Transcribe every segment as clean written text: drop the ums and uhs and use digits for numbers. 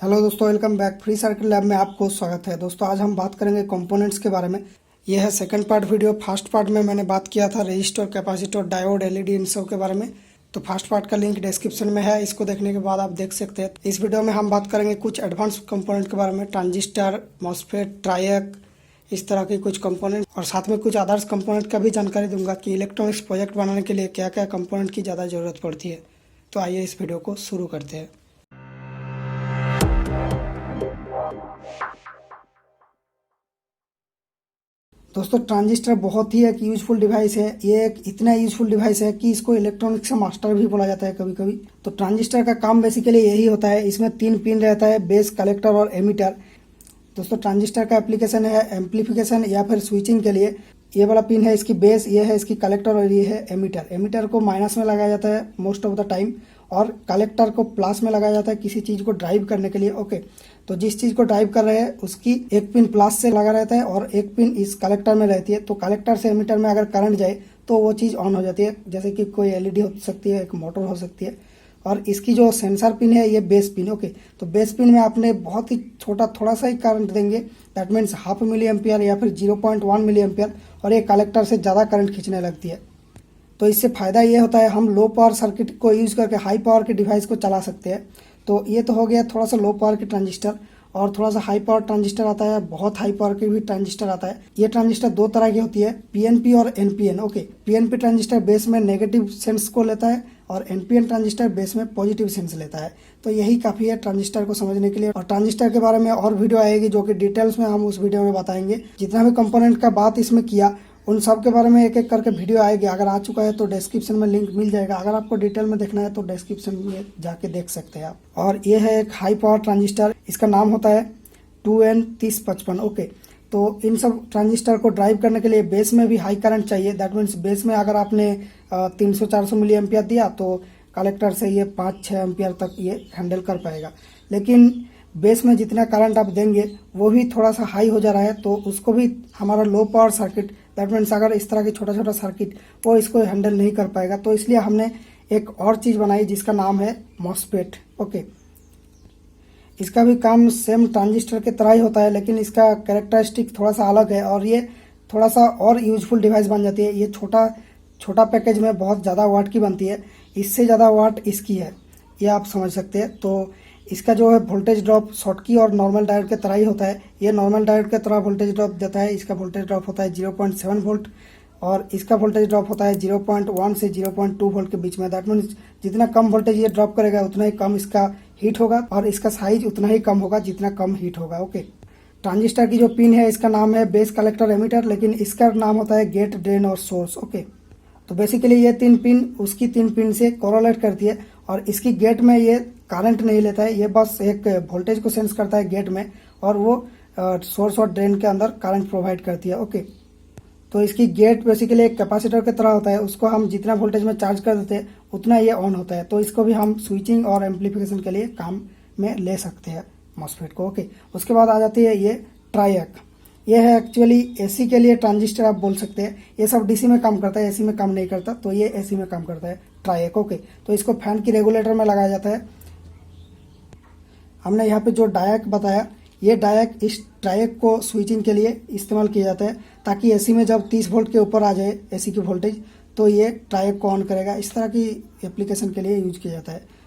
Hello दोस्तों, welcome back. Free circuit lab में आपको स्वागत है। दोस्तों आज हम बात करेंगे कंपोनेंट्स के बारे में। यह है second part video. First part में मैंने बात किया था रजिस्टर, कैपेसिटर, डायोड, एलईडी, इन सब के बारे में। तो फर्स्ट पार्ट का लिंक डिस्क्रिप्शन में है, इसको देखने के बाद आप देख सकते हैं। इस वीडियो में हम बात करेंगे कुछ एडवांस कंपोनेंट के बारे में, ट्रांजिस्टर, मॉसफेट, ट्रायक, इस तरह के कुछ कंपोनेंट, और साथ में कुछ अदर्स कंपोनेंट का भी जानकारी दूंगा कि इलेक्ट्रॉनिक्स प्रोजेक्ट बनाने के लिए क्या क्या कंपोनेंट की ज़्यादा ज़रूरत पड़ती है। तो आइए इस वीडियो को शुरू करते हैं। दोस्तों ट्रांजिस्टर बहुत ही एक यूजफुल डिवाइस है। ये एक इतना यूजफुल डिवाइस है कि इसको इलेक्ट्रॉनिक्स का मास्टर भी बोला जाता है कभी कभी। तो ट्रांजिस्टर का काम बेसिकली यही होता है। इसमें 3 पिन रहता है, बेस, कलेक्टर और एमीटर। दोस्तों ट्रांजिस्टर का एप्लीकेशन है एम्पलीफिकेशन या फिर स्विचिंग के लिए। ये वाला पिन है इसकी बेस, ये है इसकी कलेक्टर और ये है एमीटर। एमीटर को माइनस में लगाया जाता है मोस्ट ऑफ द टाइम, और कलेक्टर को प्लस में लगाया जाता है किसी चीज़ को ड्राइव करने के लिए। ओके, तो जिस चीज़ को ड्राइव कर रहे हैं उसकी एक पिन प्लस से लगा रहता है और एक पिन इस कलेक्टर में रहती है। तो कलेक्टर से एमीटर में अगर करंट जाए तो वो चीज़ ऑन हो जाती है, जैसे कि कोई एलईडी हो सकती है, एक मोटर हो सकती है। और इसकी जो सेंसर पिन है ये बेस पिन। ओके, तो बेस पिन में आपने बहुत ही छोटा थोड़ा सा ही करंट देंगे, दैट मीन्स 0.5 मिली एम्पियर या फिर 0.1 मिली एम्पियर, और ये कलेक्टर से ज़्यादा करंट खींचने लगती है। तो इससे फ़ायदा ये होता है हम लो पावर सर्किट को यूज़ करके हाई पावर के डिवाइस को चला सकते हैं। तो ये तो हो गया थोड़ा सा लो पावर के ट्रांजिस्टर, और थोड़ा सा हाई पावर ट्रांजिस्टर आता है, बहुत हाई पावर के भी ट्रांजिस्टर आता है। ये ट्रांजिस्टर 2 तरह की होती है, पीएनपी और NPN. Okay, PNP transistor base में नेगेटिव सेंस को लेता है और एनपीएन ट्रांजिस्टर बेस में पॉजिटिव सेंस लेता है। तो यही काफ़ी है ट्रांजिस्टर को समझने के लिए। और ट्रांजिस्टर के बारे में और वीडियो आएगी जो कि डिटेल्स में हम उस वीडियो में बताएंगे। जितना भी कंपोनेंट का बात इसमें किया उन सब के बारे में एक एक करके वीडियो आएगी। अगर आ चुका है तो डिस्क्रिप्शन में लिंक मिल जाएगा। अगर आपको डिटेल में देखना है तो डिस्क्रिप्शन में जाके देख सकते हैं आप। और ये है एक हाई पावर ट्रांजिस्टर, इसका नाम होता है 2N3055। ओके, तो इन सब ट्रांजिस्टर को ड्राइव करने के लिए बेस में भी हाई करंट चाहिए। दैट मीन्स बेस में अगर आपने 300-400 मिली एम्पियर दिया तो कलेक्टर से ये 5-6 एम्पियर तक ये हैंडल कर पाएगा। लेकिन बेस में जितना करंट आप देंगे वो भी थोड़ा सा हाई हो जा रहा है, तो उसको भी हमारा low power circuit, that means अगर इस तरह की छोटा छोटा सर्किट, वो इसको हैंडल नहीं कर पाएगा। तो इसलिए हमने एक और चीज़ बनाई जिसका नाम है मॉसफेट। ओके, इसका भी काम सेम ट्रांजिस्टर के तरह ही होता है, लेकिन इसका कैरेक्टरिस्टिक थोड़ा सा अलग है और ये थोड़ा सा और यूजफुल डिवाइस बन जाती है। ये छोटा पैकेज में बहुत ज़्यादा वाट की बनती है, इससे ज़्यादा वाट इसकी है, ये आप समझ सकते हैं। तो इसका जो है वोल्टेज ड्रॉप शॉर्टकी और नॉर्मल डायोड के तरह ही होता है। ये नॉर्मल डायोड के तरह वोल्टेज ड्रॉप देता है। इसका वोल्टेज ड्रॉप होता है 0.7 वोल्ट और इसका वोल्टेज ड्रॉप होता है 0.1 से 0.2 वोल्ट के बीच में। दैट मीन्स जितना कम वोल्टेज ये ड्रॉप करेगा उतना ही कम इसका हीट होगा, और इसका साइज उतना ही कम होगा जितना कम हीट होगा। ओके, ट्रांजिस्टर की जो पिन है इसका नाम है बेस, कलेक्टर, एमीटर, लेकिन इसका नाम होता है गेट, ड्रेन और सोर्स। ओके, तो बेसिकली ये 3 पिन उसकी 3 पिन से कोरिलेट करती है, और इसकी गेट में ये करंट नहीं लेता है, ये बस एक वोल्टेज को सेंस करता है गेट में, और वो सोर्स और ड्रेन के अंदर करंट प्रोवाइड करती है। ओके, तो इसकी गेट बेसिकली एक कैपेसिटर की तरह होता है, उसको हम जितना वोल्टेज में चार्ज कर देते हैं उतना ये ऑन होता है। तो इसको भी हम स्विचिंग और एम्पलीफिकेशन के लिए काम में ले सकते हैं मॉसफेट को। ओके, उसके बाद आ जाती है ये ट्रायक। ये है एक्चुअली एसी के लिए ट्रांजिस्टर आप बोल सकते हैं। ये सब डीसी में काम करता है, एसी में काम नहीं करता, तो ये एसी में काम करता है ट्रायक। ओके, तो इसको फैन की रेगुलेटर में लगाया जाता है। हमने यहाँ पे जो डायक बताया, ये डायक इस ट्रायक को स्विचिंग के लिए इस्तेमाल किया जाता है, ताकि एसी में जब 30 वोल्ट के ऊपर आ जाए एसी की वोल्टेज तो ये ट्रायक को ऑन करेगा। इस तरह की एप्लीकेशन के लिए यूज किया जाता है।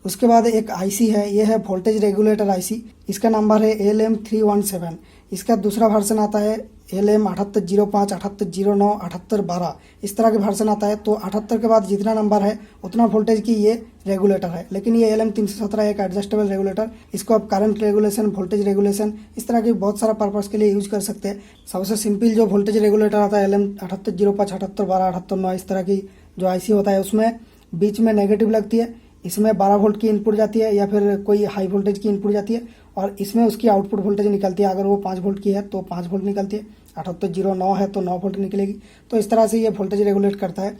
उसके बाद एक आईसी है, ये है वोल्टेज रेगुलेटर आईसी। इसका नंबर है LM317। इसका दूसरा वर्जन आता है LM7805, 7809, 7812, इस तरह के वर्जन आता है। तो 78 के बाद जितना नंबर है उतना वोल्टेज की ये रेगुलेटर है। लेकिन ये LM317 एक एडजस्टेबल रेगुलेटर, इसको आप करंट रेगुलेशन, वोल्टेज रेगुलेशन, इस तरह के बहुत सारा पर्पज़ के लिए यूज कर सकते हैं। सबसे सिंपल जो वोल्टेज रेगुलेटर आता है LM7805, 7812, 7809, इस तरह की जो आईसी होता है उसमें बीच में नेगेटिव लगती है, इसमें 12 वोल्ट की इनपुट जाती है या फिर कोई हाई वोल्टेज की इनपुट जाती है, और इसमें उसकी आउटपुट वोल्टेज निकलती है। अगर वो 5 वोल्ट की है तो 5 वोल्ट निकलती है, 7809 है तो 9 वोल्ट निकलेगी। तो इस तरह से ये वोल्टेज रेगुलेट करता है।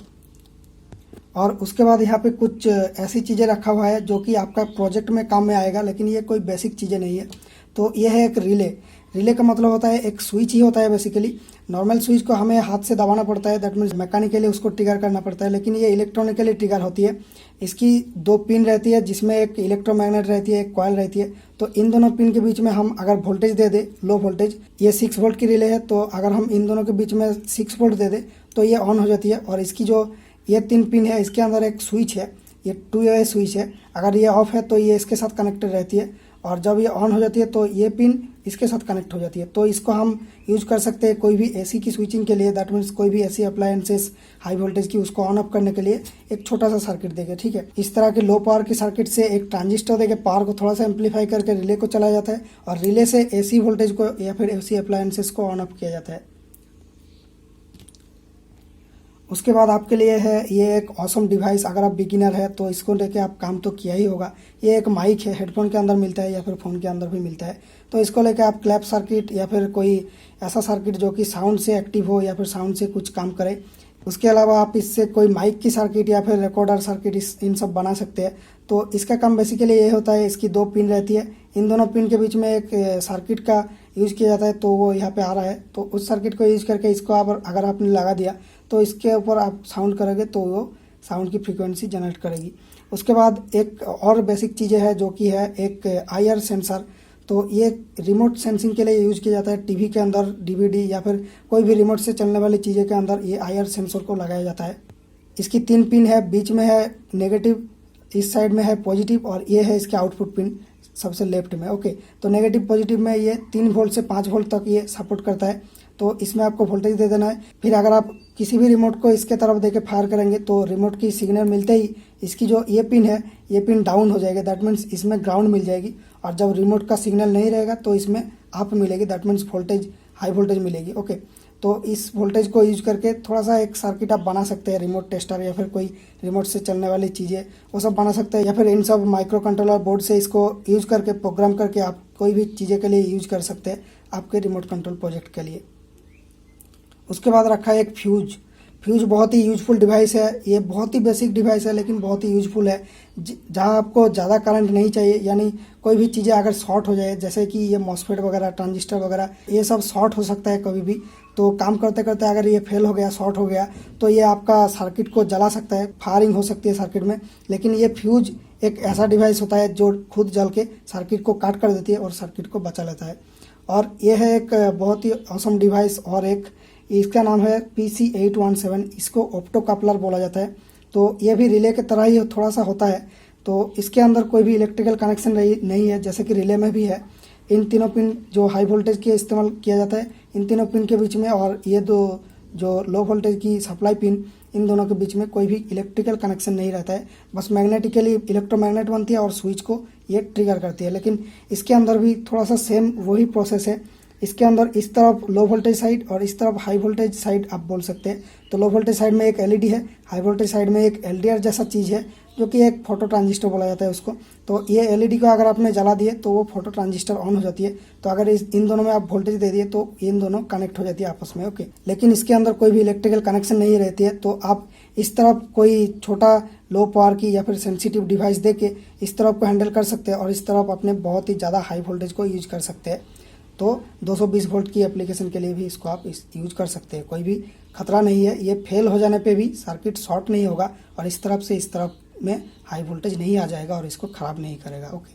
और उसके बाद यहाँ पे कुछ ऐसी चीज़ें रखा हुआ है जो कि आपका प्रोजेक्ट में काम में आएगा, लेकिन ये कोई बेसिक चीज़ें नहीं है। तो ये है एक रिले। रिले का मतलब होता है एक स्विच ही होता है बेसिकली। नॉर्मल स्विच को हमें हाथ से दबाना पड़ता है, दैट मीन्स मैकेनिकली उसको ट्रिगर करना पड़ता है, लेकिन ये इलेक्ट्रॉनिकली ट्रिगर होती है। इसकी 2 पिन रहती है जिसमें एक इलेक्ट्रोमैग्नेट रहती है, एक कॉइल रहती है। तो इन दोनों पिन के बीच में हम अगर वोल्टेज दे दे, लो वोल्टेज, ये 6 वोल्ट की रिले है, तो अगर हम इन दोनों के बीच में 6 वोल्ट दे दे तो ये ऑन हो जाती है। और इसकी जो ये 3 पिन है इसके अंदर एक स्विच है, ये 2 स्विच है। अगर ये ऑफ है तो ये इसके साथ कनेक्टेड रहती है, और जब ये ऑन हो जाती है तो ये पिन इसके साथ कनेक्ट हो जाती है। तो इसको हम यूज़ कर सकते हैं कोई भी एसी की स्विचिंग के लिए, दैट मीन्स कोई भी एसी अप्लायंसेस हाई वोल्टेज की, उसको ऑन अप करने के लिए एक छोटा सा सर्किट देके, ठीक है। इस तरह के लो पावर की सर्किट से एक ट्रांजिस्टर देके पावर को थोड़ा सा एम्पलीफाई करके रिले को चलाया जाता है, और रिले से एसी वोल्टेज को या फिर एसी अप्लायंसेस को ऑन अप किया जाता है। उसके बाद आपके लिए है ये एक ऑसम डिवाइस। अगर आप बिगिनर है तो इसको लेके आप काम तो किया ही होगा। ये एक माइक है, हेडफोन के अंदर मिलता है या फिर फ़ोन के अंदर भी मिलता है। तो इसको लेके आप क्लैप सर्किट या फिर कोई ऐसा सर्किट जो कि साउंड से एक्टिव हो या फिर साउंड से कुछ काम करे, उसके अलावा आप इससे कोई माइक की सर्किट या फिर रिकॉर्डर सर्किट इन सब बना सकते हैं। तो इसका काम बेसिकली ये होता है, इसकी 2 पिन रहती है, इन दोनों पिन के बीच में एक सर्किट का यूज़ किया जाता है। तो वो यहाँ पे आ रहा है, तो उस सर्किट को यूज़ करके इसको अगर आपने लगा दिया तो इसके ऊपर आप साउंड करोगे तो वो साउंड की फ्रीक्वेंसी जनरेट करेगी। उसके बाद एक और बेसिक चीज़ें हैं जो कि है एक IR सेंसर। तो ये रिमोट सेंसिंग के लिए यूज़ किया जाता है। टीवी के अंदर, DVD या फिर कोई भी रिमोट से चलने वाली चीज़ें के अंदर ये IR सेंसर को लगाया जाता है। इसकी 3 पिन है, बीच में है नेगेटिव, इस साइड में है पॉजिटिव, और ये है इसके आउटपुट पिन सबसे लेफ्ट में। ओके, तो नेगेटिव पॉजिटिव में ये 3 वोल्ट से 5 वोल्ट तक ये सपोर्ट करता है। तो इसमें आपको वोल्टेज दे देना है। फिर अगर आप किसी भी रिमोट को इसके तरफ देके फायर करेंगे तो रिमोट की सिग्नल मिलते ही इसकी जो ये पिन है, ये पिन डाउन हो जाएगी, दैट मीन्स इसमें ग्राउंड मिल जाएगी। और जब रिमोट का सिग्नल नहीं रहेगा तो इसमें अप मिलेगी, that means voltage, high voltage मिलेगी। ओके, तो इस वोल्टेज को यूज करके थोड़ा सा एक सर्किट आप बना सकते हैं, रिमोट टेस्टर या फिर कोई रिमोट से चलने वाली चीज़ें वो सब बना सकते हैं, या फिर इन सब माइक्रो कंट्रोलर बोर्ड से इसको यूज करके प्रोग्राम करके आप कोई भी चीज़ें के लिए यूज कर सकते हैं आपके रिमोट कंट्रोल प्रोजेक्ट के लिए। उसके बाद रखा है एक फ्यूज। फ्यूज बहुत ही यूजफुल डिवाइस है। ये बहुत ही बेसिक डिवाइस है लेकिन बहुत ही यूजफुल है। जहाँ आपको ज़्यादा करंट नहीं चाहिए, यानी कोई भी चीज़ें अगर शॉर्ट हो जाए, जैसे कि ये मॉसफेट वगैरह, ट्रांजिस्टर वगैरह, ये सब शॉर्ट हो सकता है कभी भी। तो काम करते करते अगर ये फेल हो गया, शॉर्ट हो गया, तो ये आपका सर्किट को जला सकता है, फायरिंग हो सकती है सर्किट में। लेकिन ये फ्यूज एक ऐसा डिवाइस होता है जो खुद जल के सर्किट को काट कर देती है और सर्किट को बचा लेता है। और ये है एक बहुत ही ऑसम डिवाइस। और एक इसका नाम है PC817, इसको ऑप्टो कपलर बोला जाता है। तो ये भी रिले के तरह ही थोड़ा सा होता है। तो इसके अंदर कोई भी इलेक्ट्रिकल कनेक्शन नहीं है, जैसे कि रिले में भी है। इन तीनों पिन जो हाई वोल्टेज के इस्तेमाल किया जाता है, इन तीनों पिन के बीच में, और ये 2 जो लो वोल्टेज की सप्लाई पिन, इन दोनों के बीच में कोई भी इलेक्ट्रिकल कनेक्शन नहीं रहता है। बस मैग्नेटिकली इलेक्ट्रोमैग्नेट बनती है और स्विच को ये ट्रिगर करती है। लेकिन इसके अंदर भी थोड़ा सा सेम वही प्रोसेस है। इसके अंदर इस तरफ लो वोल्टेज साइड और इस तरफ हाई वोल्टेज साइड आप बोल सकते हैं। तो लो वोल्टेज साइड में एक LED है, हाई वोल्टेज साइड में एक LDR जैसा चीज़ है जो कि एक फोटो ट्रांजिस्टर बोला जाता है उसको। तो ये LED को अगर आपने जला दिए तो वो फोटो ट्रांजिस्टर ऑन हो जाती है। तो अगर इन दोनों में आप वोल्टेज दे दिए तो इन दोनों कनेक्ट हो जाती है आपस में। ओके, लेकिन इसके अंदर कोई भी इलेक्ट्रिकल कनेक्शन नहीं रहती है। तो आप इस तरफ कोई छोटा लो पावर की या फिर सेंसिटिव डिवाइस दे के इस तरफ को हैंडल कर सकते हैं, और इस तरफ अपने बहुत ही ज़्यादा हाई वोल्टेज को यूज कर सकते हैं। तो 220 वोल्ट की एप्लीकेशन के लिए भी इसको आप यूज कर सकते हैं। कोई भी खतरा नहीं है, ये फेल हो जाने पे भी सर्किट शॉर्ट नहीं होगा और इस तरफ से इस तरफ में हाई वोल्टेज नहीं आ जाएगा और इसको ख़राब नहीं करेगा। ओके,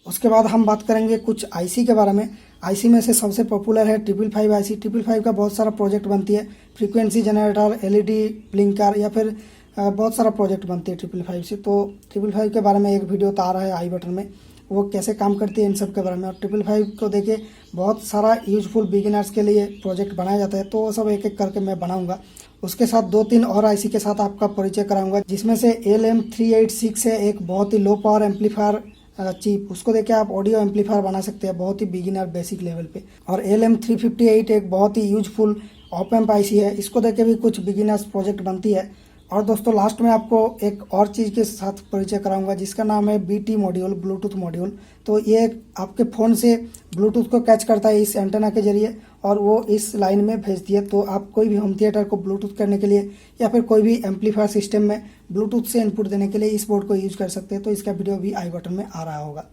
उसके बाद हम बात करेंगे कुछ IC के बारे में। IC में से सबसे पॉपुलर है 555 IC। 555 का बहुत सारा प्रोजेक्ट बनती है, फ्रीक्वेंसी जनरेटर, LED ब्लिंकर, या फिर बहुत सारा प्रोजेक्ट बनती है 555 से। तो 555 के बारे में एक वीडियो तो आ रहा है आई बटन में, वो कैसे काम करती है इन सब के बारे में। और 555 को देके बहुत सारा यूजफुल बिगिनर्स के लिए प्रोजेक्ट बनाया जाता है, तो वो सब एक एक करके मैं बनाऊंगा। उसके साथ 2-3 और IC के साथ आपका परिचय कराऊंगा, जिसमें से LM386 है, एक बहुत ही लो पावर एम्पलीफायर चिप। उसको देके आप ऑडियो एम्पलीफायर बना सकते हैं बहुत ही बिगिनर बेसिक लेवल पे। और LM358 एक बहुत ही यूजफुल ऑप एम्प IC है, इसको देके भी कुछ बिगिनर्स प्रोजेक्ट बनती है। और दोस्तों लास्ट में आपको एक और चीज़ के साथ परिचय कराऊंगा जिसका नाम है BT मॉड्यूल, ब्लूटूथ मॉड्यूल। तो ये आपके फ़ोन से ब्लूटूथ को कैच करता है इस एंटेना के जरिए और वो इस लाइन में भेज दिए। तो आप कोई भी होम थिएटर को ब्लूटूथ करने के लिए या फिर कोई भी एम्पलीफायर सिस्टम में ब्लूटूथ से इनपुट देने के लिए इस बोर्ड को यूज कर सकते हैं। तो इसका वीडियो भी आई बटन में आ रहा होगा।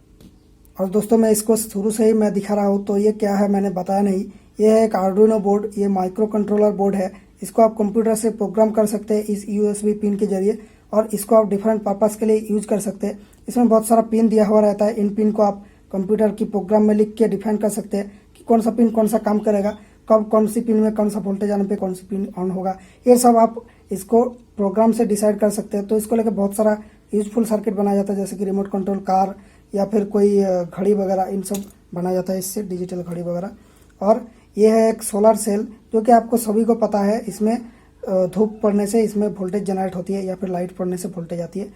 और दोस्तों मैं इसको शुरू से ही मैं दिखा रहा हूँ, तो ये क्या है मैंने बताया नहीं। ये है एक आर्डुइनो बोर्ड, ये माइक्रो कंट्रोलर बोर्ड है। इसको आप कंप्यूटर से प्रोग्राम कर सकते हैं इस USB पिन के जरिए, और इसको आप डिफरेंट पर्पस के लिए यूज कर सकते हैं। इसमें बहुत सारा पिन दिया हुआ रहता है। इन पिन को आप कंप्यूटर की प्रोग्राम में लिख के डिफाइन कर सकते हैं कि कौन सा पिन कौन सा काम करेगा, कब कौन सी पिन में कौन सा वोल्टेज आने पे कौन सी पिन ऑन होगा। ये सब आप इसको प्रोग्राम से डिसाइड कर सकते हैं। तो इसको लेकर बहुत सारा यूजफुल सर्किट बनाया जाता है, जैसे कि रिमोट कंट्रोल कार या फिर कोई घड़ी वगैरह, इन सब बनाया जाता है इससे, डिजिटल घड़ी वगैरह। और ये है एक सोलर सेल, जो कि आपको सभी को पता है, इसमें धूप पड़ने से इसमें वोल्टेज जनरेट होती है या फिर लाइट पड़ने से वोल्टेज आती है।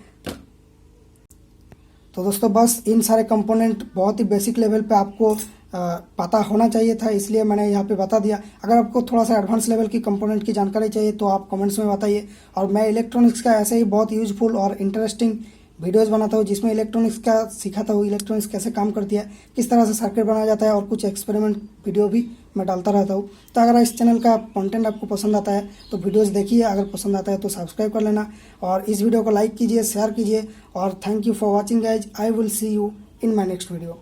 तो दोस्तों बस इन सारे कंपोनेंट बहुत ही बेसिक लेवल पे आपको पता होना चाहिए था, इसलिए मैंने यहाँ पे बता दिया। अगर आपको थोड़ा सा एडवांस लेवल की कंपोनेंट की जानकारी चाहिए तो आप कमेंट्स में बताइए। और मैं इलेक्ट्रॉनिक्स का ऐसे ही बहुत यूजफुल और इंटरेस्टिंग वीडियोस बनाता हूँ, जिसमें इलेक्ट्रॉनिक्स का सिखाता हूँ, इलेक्ट्रॉनिक्स कैसे काम करती है, किस तरह से सर्किट बनाया जाता है, और कुछ एक्सपेरिमेंट वीडियो भी मैं डालता रहता हूँ। तो अगर इस चैनल का कंटेंट आपको पसंद आता है तो वीडियोस देखिए, अगर पसंद आता है तो सब्सक्राइब कर लेना, और इस वीडियो को लाइक कीजिए, शेयर कीजिए। और thank you for watching guys. I will see you in my next video.